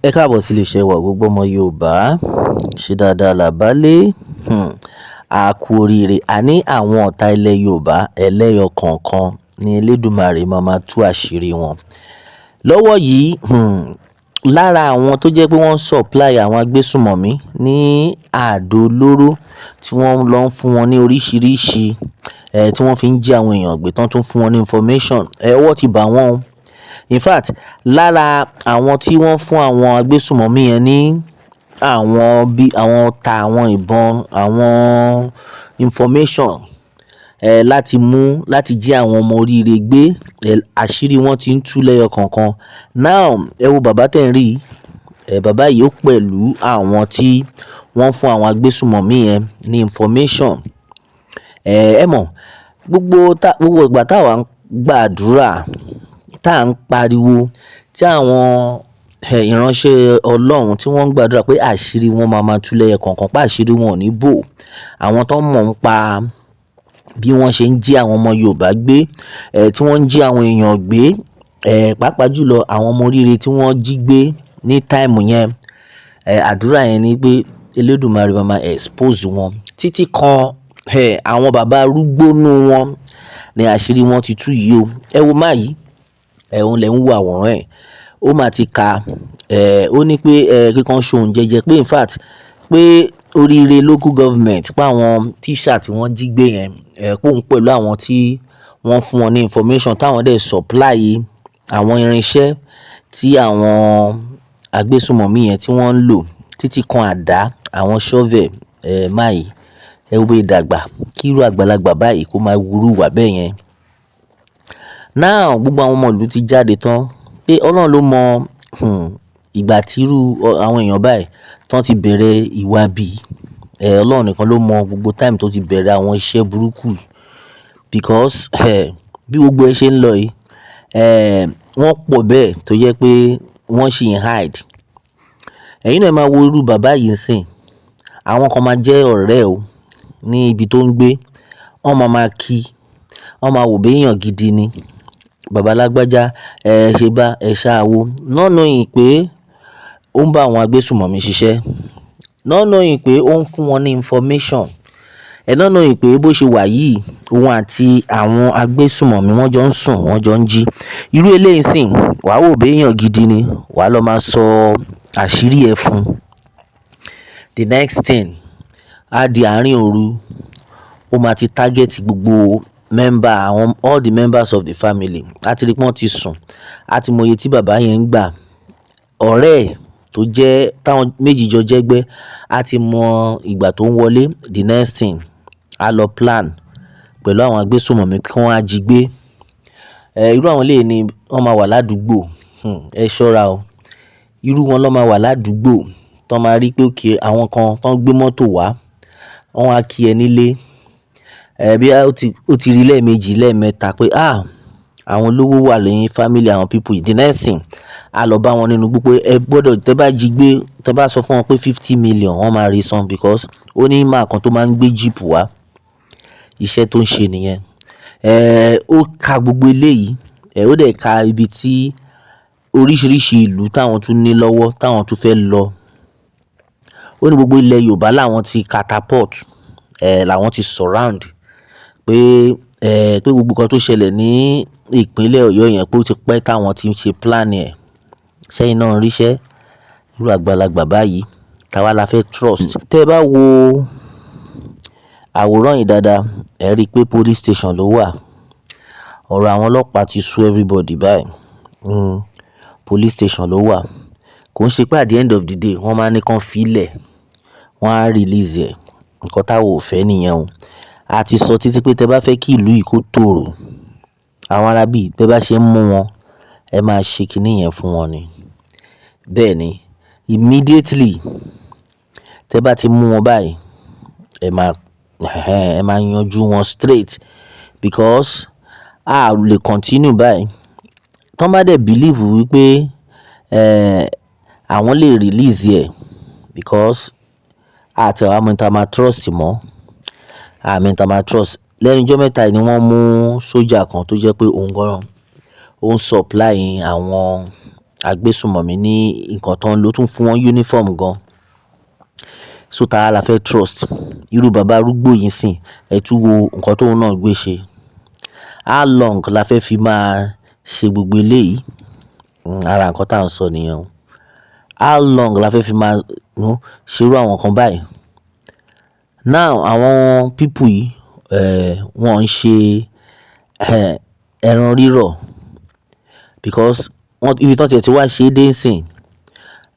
Ẹ káàbọ̀ sí iléeṣẹ́ wa gbogbo ọmọ Yorùbá. Ṣé dáadáa là bá lé? A kú oríire. Àní àwọn ọ̀tá ilẹ̀ Yorùbá ẹlẹ́yọ kọ̀ọ̀kan ni Elédùmarè máa tú àṣírí wọn. Lọ́wọ́ yìí, lára àwọn tó jẹ́ pé wọ́n supply àwọn agbésùmọ̀mí ní àdó olóró tí wọ́n lọ ń fún wọn ní oríṣiríṣi tí wọ́n fi ń jí àwọn èèyàn gbé tán tún fún wọn ní information. Ọwọ́ ti bà wọ́n o. In fact, lára àwọn tí wọ́n fún àwọn agbésùmọ̀mí yẹn ní àwọn ọta, àwọn ìbọn, àwọn information láti jí àwọn ọmọ Oríire gbé, àṣírí wọn ti ń tú lẹ́yọ kọ̀ọ̀kan. Now, ẹ wo bàbá tẹ̀ ń rí, bàbá yìí ó pẹ̀lú àwọn tí wọ́n fún àwọn agbésùmọ̀mí yẹn ní information. Ẹ mọ̀, gbogbo ìgbà táwa ń gbàdúrà, tá à ń pariwo, tí àwọn ìránṣẹ́ Ọlọ́run tí wọ́n ń gbàdúrà pé àṣírí wọn máa tú lẹ́yọ kọ̀ọ̀kan, pé àṣírí wọn ò ní bò. Àwọn tó mọ̀ ń pa bí wọ́n ṣe ń jí àwọn ọmọ Yorùbá gbé, tí wọ́n ń jí àwọn èèyàn gbé, pàápàá jùlọ àwọn ọmọ Oríire tí wọ́n jí gbé ní táìmù yẹn. Àdúrà yẹn ni pé Elédùmarè máa expose wọn títí kan àwọn bàbá arúgbó nú wọn ni àṣírí wọn ti tú yìí o. Ẹ wo máa yìí, òun lẹ̀ ń wo àwòrán ẹ̀. Ó máa ti ka, ó ní pé kíkan ṣohun jẹ́jẹ́ pé in fact pé Oríire local government pé àwọn tíṣà tí wọ́n jí gbé yẹn, póun pẹ̀lú àwọn tí wọ́n fún wọn ní information táwọn dẹ̀ supply àwọn irinṣẹ́ tí àwọn agbésùmọ̀mí yẹn tí wọ́n ń lò títí kan àdá, àwọn shovel, máa yìí. Ẹ wo bí dàgbà kí irú àgbàlagbà báyìí kó máa wúrú wà bẹ́ẹ̀ yẹn. Now, gbogbo àwọn ọmọ ìlú ti jáde tán pé Ọlọ́run ló mọ ìgbà tí irú àwọn èèyàn báyìí tán ti bẹ̀rẹ̀ ìwà bí. Ọlọ́run nìkan ló mọ gbogbo time tó ti bẹ̀rẹ̀ àwọn iṣẹ́ burúkú yìí. Because bí gbogbo ẹ ṣe ń lọ yìí, wọ́n pọ̀ bẹ́ẹ̀ tó jẹ́ pé wọ́n ṣì ń hide. Ẹ̀yin náà máa wo irú bàbá yìí sìn. Àwọn kan máa jẹ́ ọ̀rẹ́ o ní ibi tó ń gbé. Wọ́n máa kí, wọ́n máa wò bí èèyàn gidi ni. Bàbá lágbájá, ṣe bá ṣáàwó. Not knowing pé ó ń bá àwọn agbésùmọ̀mí ṣiṣẹ́. Not knowing pé ó ń fún wọn ní information. Not knowing pé bó ṣe wà yìí, òun àti àwọn agbésùmọ̀mí wọ́n jọ ń sùn, wọ́n jọ ń jí. Irú eléyìí sìn, wàá wò bí èèyàn gidi ni. Wàá lọ máa sọ àṣírí ẹ fún. The next thing, á di àárín òru, ó máa ti target gbogbo all the members of the family. A ti rí pé wọ́n ti sùn. A ti mọ iye tí bàbá yẹn ń gbà. Ọ̀rẹ́ ẹ̀ tó jẹ́ táwọn méjì jọ jẹ́gbẹ́, a ti mọ ìgbà tó ń wọlé. The next thing, a lọ plan pẹ̀lú àwọn agbésùmọ̀mí kí wọ́n á jí gbé. Irú àwọn eléyìí ni wọ́n máa wà ládùúgbò. Ẹ ṣọ́ra o. Irú wọn ló máa wà ládùúgbò tán máa rí pé òkè àwọn kan tán gbé mọ́tò wá, wọ́n á kí ẹ nílé. Bí ó ti rí lẹ́ẹ̀mejì lẹ́ẹ̀mẹ́ta pé àwọn olówó wà lẹ́yìn family àwọn people yìí. The next thing, a lọ bá wọn nínú gbogbo ẹ gbọ́dọ̀ tẹ́ bá jí gbé, tẹ́ bá sọ fún wọn pé 50 million wọ́n máa rí san because ó ní máa kan tó máa ń gbé jeep wá. Iṣẹ́ tó ń ṣe nìyẹn. Ó ka gbogbo eléyìí, ó dẹ̀ ka ibi tí oríṣiríṣi ìlú táwọn tún ní lọ́wọ́ táwọn tún fẹ́ lọ. Ó ní gbogbo ilẹ̀ Yorùbá làwọn ti catapult, làwọn ti surround pé gbogbo kan tó ṣẹlẹ̀ ní ìpínlẹ̀ Ọ̀yọ́ yẹn pé ó ti pẹ́ táwọn ti ń ṣe plan ẹ̀. Ṣẹ́yìn náà ríṣẹ́ irú àgbàlagbà báyìí, táwa la fẹ́ trust. Tẹ́ ẹ bá wo àwòrán yìí dáadáa, ẹ rí i pé police station ló wà. Ọ̀rọ̀ àwọn ọlọ́pàá ti sú everybody báyìí. Police station ló wà. Kò ń ṣe pé at the end of the day wọ́n máa ní kán filẹ̀, wọ́n á release ẹ̀. Nǹkan táwọn ò fẹ́ nìyẹn o. A ti sọ títí pé tẹ́ bá fẹ́ kí ìlú yìí kó tòrò, àwọn arábí tẹ́ bá ṣe ń mú wọn, ẹ máa ṣe kinní yẹn fún wọn ni. Bẹ́ẹ̀ ni, immediately tẹ́ bá ti mú wọn báyìí, ẹ máa yanjú wọn straight because a lè continue báyìí. Tán bá dẹ̀ believe wípé àwọn lè release ẹ̀ because àti àwọn mẹ́ta máa trust mọ́. Mẹ́ta máa trust. Lẹ́nu ọjọ́ mẹ́ta ni wọ́n mú sójà kan tó jẹ́ pé òun gan-an ó ń supply àwọn agbésùnmọ̀mí ní nǹkan tó ń lò, tún fún wọn uniform gan. So ta la fẹ́ trust? Irú bàbá arúgbó yìí sìn, ẹ tún wo nǹkan tóun náà gbé ṣe. How long la fẹ́ fi máa ṣe gbogbo eléyìí? Ara nǹkan tá à ń sọ nìyẹn. How long la fẹ́ fi máa ṣerú àwọn kan báyìí? Now àwọn people yìí wọ́n ń ṣe ẹran rírọ̀, because ibi tó tiẹ̀ ti wá ṣe é dé nsìn,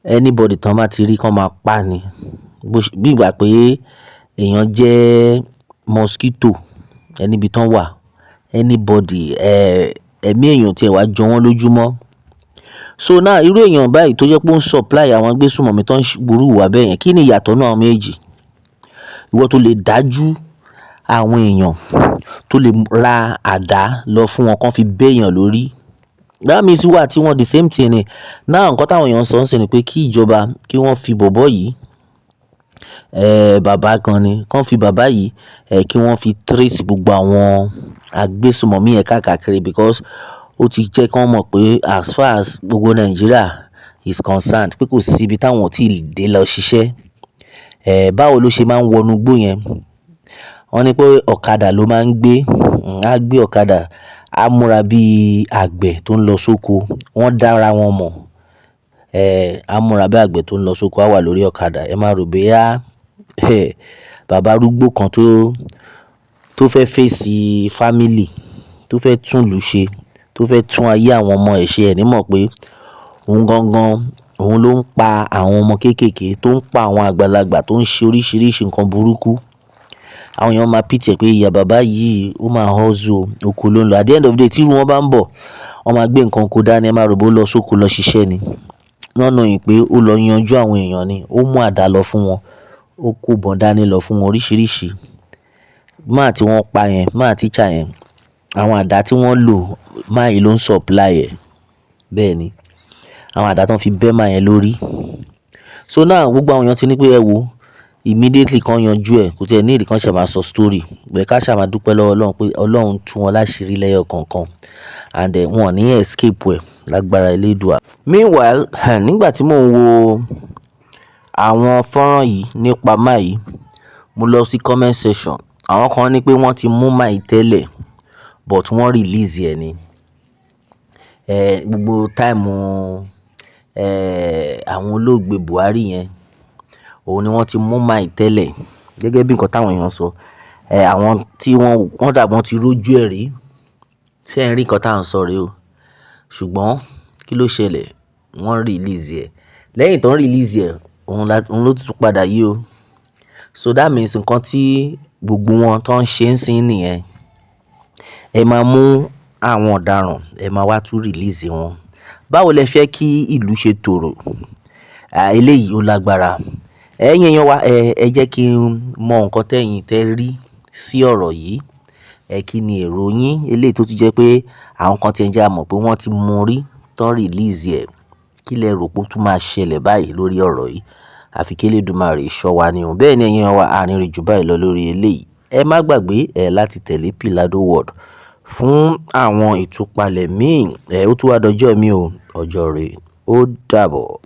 anybody tán bá ti rí kán máa pa ni. Bí ìgbà pé èèyàn jẹ́ mosquito níbi tán wà, anybody ẹ̀mí èèyàn tiẹ̀ wá jọ wọ́n lójúmọ́. So now irú èèyàn báyìí tó jẹ́ pé ó ń supply àwọn agbésùnmọ̀mí tó ń burú ìwà bẹ́ẹ̀ yẹn, kí ni ìyàtọ̀ náà méjì? Ìwọ tó lè dájú àwọn èèyàn, tó lè ra àdá lọ fún wọn kán fi béèyàn lórí. That means wà tí wọ́n the same thing ni. Now nǹkan táwọn èèyàn sọ ń sìn ni pé kí ìjọba kí wọ́n fi bọ̀bọ́ yìí, bàbá kan ni, kán fi bàbá yìí kí wọ́n fi trace gbogbo àwọn agbésùnmọ̀mí yẹn káàkiri, because ó ti jẹ́ kán mọ̀ pé as far as gbogbo Nigeria is concerned, pé kò sí ibi táwọn ò tí ì dé lọ ṣiṣẹ́. Báwo ló ṣe máa ń wọnú igbó yẹn? Wọ́n ní pé ọ̀kadà ló máa ń gbé, á gbé ọ̀kadà, á múra bí àgbẹ̀ tó ń lọ sóko. Wọ́n dára wọn mọ̀. Á múra bí àgbẹ̀ tó ń lọ sóko, á wà lórí ọ̀kadà. Ẹ máa rò bóyá bàbá arúgbó kan tó fẹ́ face family, tó fẹ́ tún ìlú ṣe, tó fẹ́ tún ayé àwọn ọmọ ẹ̀ ṣe, ẹ̀ ní mọ̀ pé òun gangan òun ló ń pa àwọn ọmọ kéékèèké, tó ń pa àwọn àgbàlagbà, tó ń ṣe oríṣiríṣi nǹkan burúkú. Àwọn èèyàn máa pity ẹ̀ pé ìyá bàbá yìí ó máa hustle, oko ló ń lọ. At the end of the day tí irú wọn bá ń bọ̀, wọ́n máa gbé nǹkan oko dání, ẹ máa rò bó lọ sóko lọ ṣiṣẹ́ ni. Not knowing pé ó lọ yanjú àwọn èèyàn ni, ó mú àdá lọ fún wọn, ó kó ìbọn dání lọ fún wọn oríṣiríṣi. Máà tí wọ́n pa yẹn, máà teacher yẹn, àwọn àdá tí wọ́n lò, máà yìí ló ń supply ẹ̀. Bẹ́ẹ̀ ni, àwọn àdá tán fi bẹ́ máà yẹn lórí. So now gbogbo àwọn èèyàn ti ní pé ẹ wo, immediately kan yanjú ẹ̀, kò tiẹ̀ need kán ṣẹ̀ máa sọ story. Bẹ́ẹ̀ ká ṣá máa dúpẹ́ lọ́wọ́ Ọlọ́run pé Ọlọ́run tú wọn láṣìírí lẹ́yọ kọ̀ọ̀kan, and wọn ò ní escape ẹ̀ lágbára Elédùà. Meanwhile, nígbà tí mò ń wo àwọn fọ́nrán yìí nípa máà yìí, mo lọ sí comment section. Àwọn kan ní pé wọ́n ti mú máà yìí tẹ́lẹ̀, but wọ́n release ẹ̀ ni. Gbogbo time àwọn olóògbé Buhari yẹn, òun ni wọ́n ti mú máà yìí tẹ́lẹ̀, gẹ́gẹ́ bí nǹkan táwọn èèyàn sọ. Àwọn tí wọ́n dàbí wọ́n ti rójú ẹ̀ rí. Ṣé ẹ̀ ń rí nǹkan tá à ń sọ rèé o? Ṣùgbọ́n kí ló ṣẹlẹ̀? Wọ́n release ẹ̀. Lẹ́yìn tó ń release ẹ̀, òun ló tún padà yí o. So that means nǹkan tí gbogbo wọn tó ń ṣe ń sìn nìyẹn. Ẹ máa mú àwọn ọ̀daràn, ẹ máa wá tún release wọn. Báwo lẹ fẹ́ kí ìlú ṣe tòrò? Eléyìí ó lágbára. Ẹ̀yin èèyàn wa, ẹ jẹ́ kí n mọ nǹkan tẹ́ rí sí ọ̀rọ̀ yìí. Kí ni èrò yín? Eléyìí tó ti jẹ́ pé àwọn kan ti ń jẹ́ a mọ̀ pé wọ́n ti mú rí, tán release ẹ̀. Kí lẹ rò pé ó tún máa ṣẹlẹ̀ báyìí lórí ọ̀rọ̀ yìí? Àfi kí Elédùmarè ṣọ́ wa ni o. Bẹ́ẹ̀ ni ẹ̀yin èèyàn wa, a ní rí jù báyìí lọ lórí eléyìí. Ẹ má gbàgbé láti tẹ̀lé Pilado World fún àwọn ìtúpalẹ̀ míì. Ó tún wá dọjọ́ mi o, ọjọ́ rẹ̀ ó dàbọ̀.